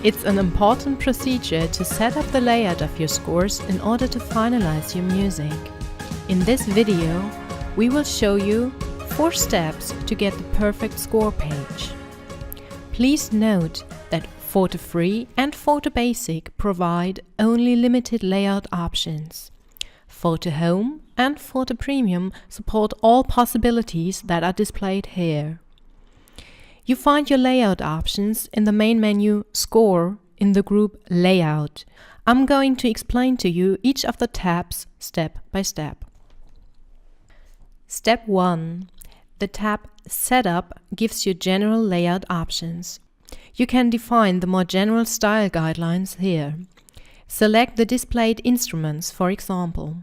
It's an important procedure to set up the layout of your scores in order to finalize your music. In this video, we will show you 4 steps to get the perfect score page. Please note that FORTE Free and FORTE Basic provide only limited layout options. FORTE Home and FORTE Premium support all possibilities that are displayed here. You find your layout options in the main menu Score in the group Layout. I'm going to explain to you each of the tabs step by step. Step 1. The tab Setup gives you general layout options. You can define the more general style guidelines here. Select the displayed instruments, for example.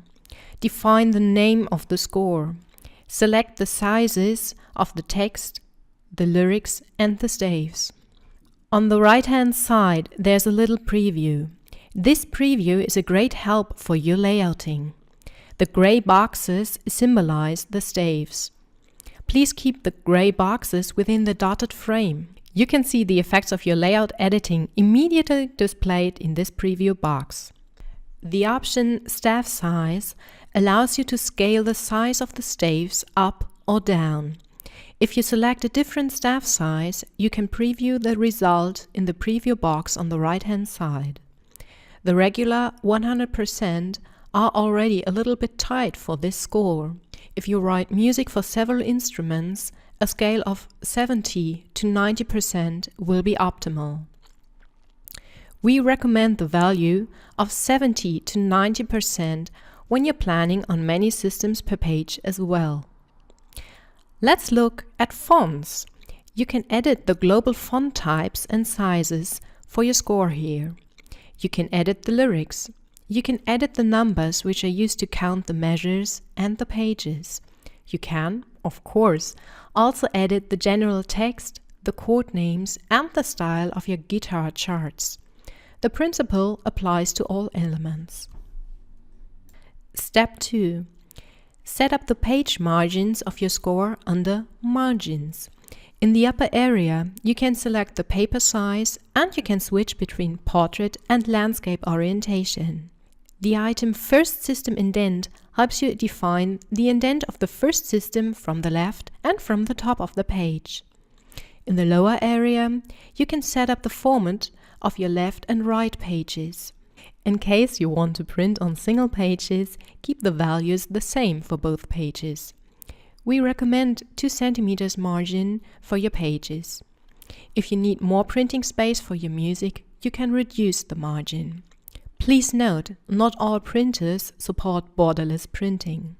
Define the name of the score. Select the sizes of the text, the lyrics and the staves. On the right-hand side, there's a little preview. This preview is a great help for your layouting. The gray boxes symbolize the staves. Please keep the gray boxes within the dotted frame. You can see the effects of your layout editing immediately displayed in this preview box. The option Staff Size allows you to scale the size of the staves up or down. If you select a different staff size, you can preview the result in the preview box on the right-hand side. The regular 100% are already a little bit tight for this score. If you write music for several instruments, a scale of 70 to 90% will be optimal. We recommend the value of 70 to 90% when you're planning on many systems per page as well. Let's look at fonts. You can edit the global font types and sizes for your score here. You can edit the lyrics. You can edit the numbers which are used to count the measures and the pages. You can, of course, also edit the general text, the chord names and the style of your guitar charts. The principle applies to all elements. Step 2. Set up the page margins of your score under Margins. In the upper area, you can select the paper size and you can switch between portrait and landscape orientation. The item First System Indent helps you define the indent of the first system from the left and from the top of the page. In the lower area, you can set up the format of your left and right pages. In case you want to print on single pages, keep the values the same for both pages. We recommend 2 cm margin for your pages. If you need more printing space for your music, you can reduce the margin. Please note, not all printers support borderless printing.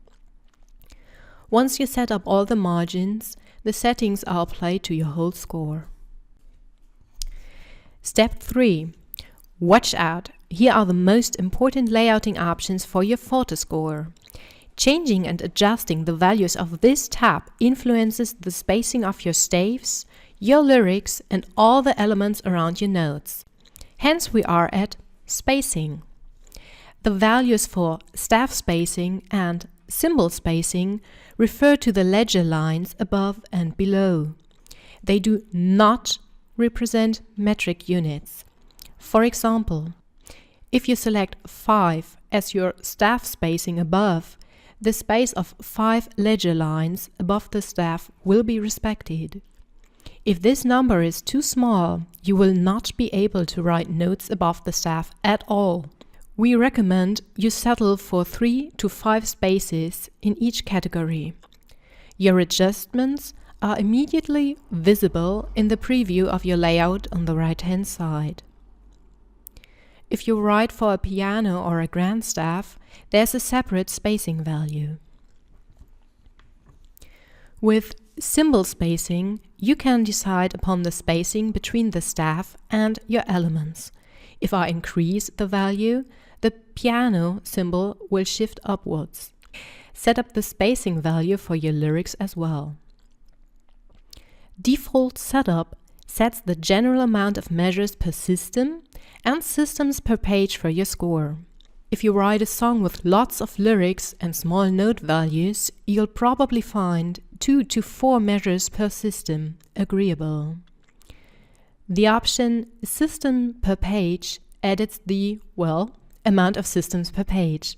Once you set up all the margins, the settings are applied to your whole score. Step 3. Watch out! Here are the most important layouting options for your FORTE score. Changing and adjusting the values of this tab influences the spacing of your staves, your lyrics and all the elements around your notes. Hence we are at Spacing. The values for staff spacing and symbol spacing refer to the ledger lines above and below. They do not represent metric units. For example, if you select 5 as your staff spacing above, the space of 5 ledger lines above the staff will be respected. If this number is too small, you will not be able to write notes above the staff at all. We recommend you settle for 3 to 5 spaces in each category. Your adjustments are immediately visible in the preview of your layout on the right-hand side. If you write for a piano or a grand staff, there's a separate spacing value. With symbol spacing, you can decide upon the spacing between the staff and your elements. If I increase the value, the piano symbol will shift upwards. Set up the spacing value for your lyrics as well. Default setup sets the general amount of measures per system and systems per page for your score. If you write a song with lots of lyrics and small note values, you'll probably find 2 to 4 measures per system agreeable. The option System per Page edits the, amount of systems per page.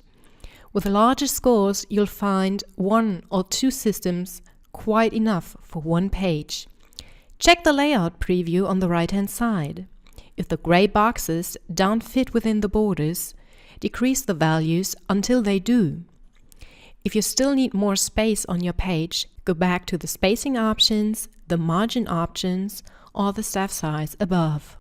With larger scores, you'll find 1 or 2 systems quite enough for one page. Check the layout preview on the right-hand side. If the gray boxes don't fit within the borders, decrease the values until they do. If you still need more space on your page, go back to the spacing options, the margin options, or the staff size above.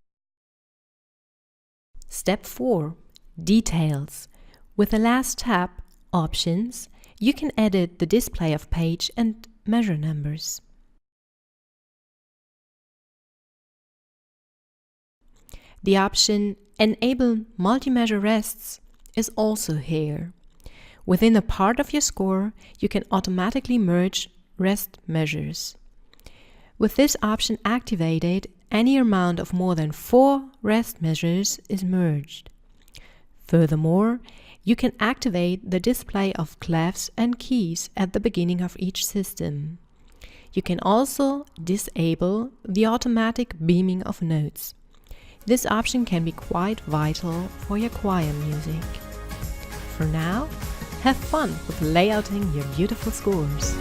Step 4. Details. With the last tab, Options, you can edit the display of page and measure numbers. The option Enable Multi-Measure Rests is also here. Within a part of your score, you can automatically merge rest measures. With this option activated, any amount of more than 4 rest measures is merged. Furthermore, you can activate the display of clefs and keys at the beginning of each system. You can also disable the automatic beaming of notes. This option can be quite vital for your choir music. For now, have fun with layouting your beautiful scores.